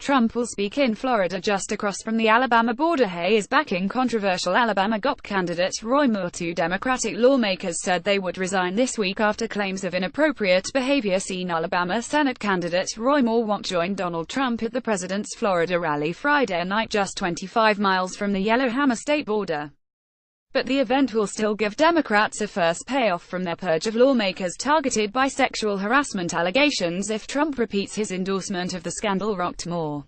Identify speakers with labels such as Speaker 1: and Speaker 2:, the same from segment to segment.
Speaker 1: Trump will speak in Florida just across from the Alabama border. He is backing controversial Alabama GOP candidate Roy Moore. Two Democratic lawmakers said they would resign this week after claims of inappropriate behavior. Seen Alabama Senate candidate Roy Moore won't join Donald Trump at the president's Florida rally Friday night, just 25 miles from the Yellowhammer state border. But the event will still give Democrats a first payoff from their purge of lawmakers targeted by sexual harassment allegations if Trump repeats his endorsement of the scandal. Rocked Moore.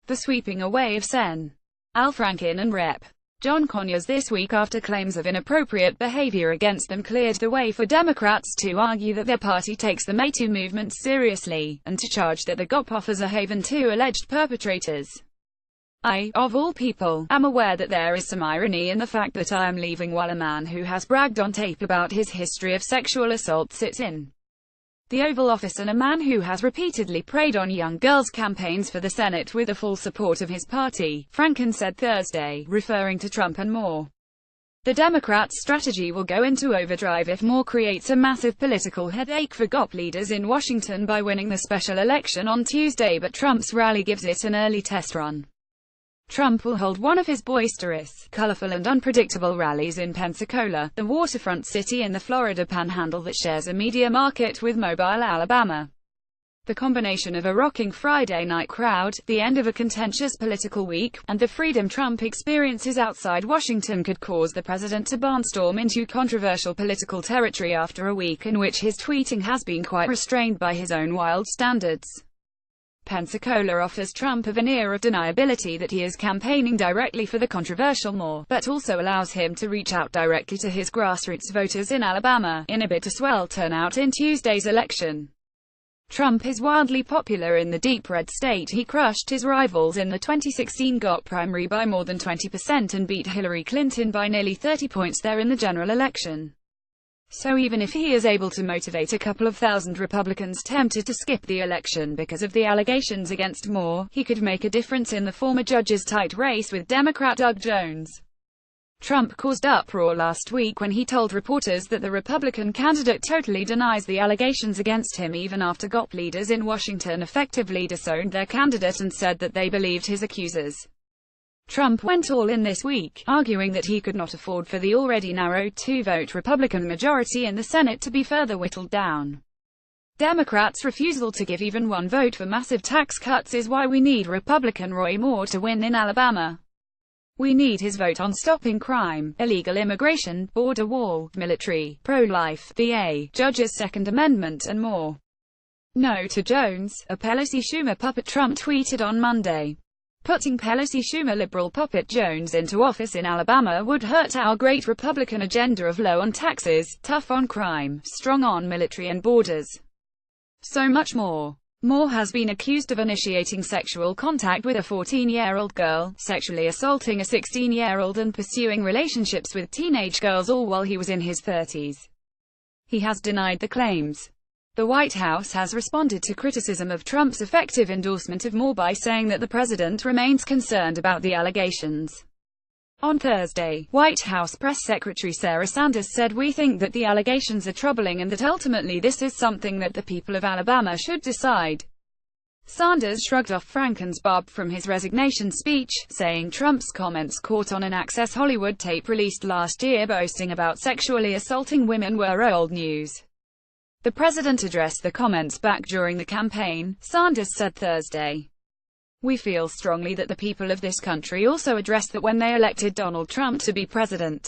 Speaker 1: The sweeping away of Sen. Al Franken and Rep. John Conyers this week after claims of inappropriate behavior against them cleared the way for Democrats to argue that their party takes the Me Too movement seriously, and to charge that the GOP offers a haven to alleged perpetrators. I, of all people, am aware that there is some irony in the fact that I am leaving while a man who has bragged on tape about his history of sexual assault sits in the Oval Office, and a man who has repeatedly preyed on young girls' campaigns for the Senate with the full support of his party, Franken said Thursday, referring to Trump and Moore. The Democrats' strategy will go into overdrive if Moore creates a massive political headache for GOP leaders in Washington by winning the special election on Tuesday, but Trump's rally gives it an early test run. Trump will hold one of his boisterous, colorful and unpredictable rallies in Pensacola, the waterfront city in the Florida Panhandle that shares a media market with Mobile, Alabama. The combination of a rocking Friday night crowd, the end of a contentious political week, and the freedom Trump experiences outside Washington could cause the president to barnstorm into controversial political territory after a week in which his tweeting has been quite restrained by his own wild standards. Pensacola offers Trump a veneer of deniability that he is campaigning directly for the controversial Moore, but also allows him to reach out directly to his grassroots voters in Alabama, in a bid to swell turnout in Tuesday's election. Trump is wildly popular in the deep red state. He crushed his rivals in the 2016 GOP primary by more than 20% and beat Hillary Clinton by nearly 30 points there in the general election. So even if he is able to motivate a couple of thousand Republicans tempted to skip the election because of the allegations against Moore, he could make a difference in the former judge's tight race with Democrat Doug Jones. Trump caused uproar last week when he told reporters that the Republican candidate totally denies the allegations against him even after GOP leaders in Washington effectively disowned their candidate and said that they believed his accusers. Trump went all in this week, arguing that he could not afford for the already narrow two-vote Republican majority in the Senate to be further whittled down. Democrats' refusal to give even one vote for massive tax cuts is why we need Republican Roy Moore to win in Alabama. We need his vote on stopping crime, illegal immigration, border wall, military, pro-life, VA, Judge's Second Amendment and more. No to Jones, a Pelosi Schumer puppet. Trump tweeted on Monday. Putting Pelosi Schumer liberal puppet Jones into office in Alabama would hurt our great Republican agenda of low on taxes, tough on crime, strong on military and borders. So much more. Moore has been accused of initiating sexual contact with a 14-year-old girl, sexually assaulting a 16-year-old and pursuing relationships with teenage girls all while he was in his 30s. He has denied the claims. The White House has responded to criticism of Trump's effective endorsement of Moore by saying that the president remains concerned about the allegations. On Thursday, White House Press Secretary Sarah Sanders said, "We think that the allegations are troubling and that ultimately this is something that the people of Alabama should decide." Sanders shrugged off Franken's barb from his resignation speech, saying Trump's comments caught on an Access Hollywood tape released last year boasting about sexually assaulting women were old news. The president addressed the comments back during the campaign, Sanders said Thursday. "We feel strongly that the people of this country also addressed that when they elected Donald Trump to be president.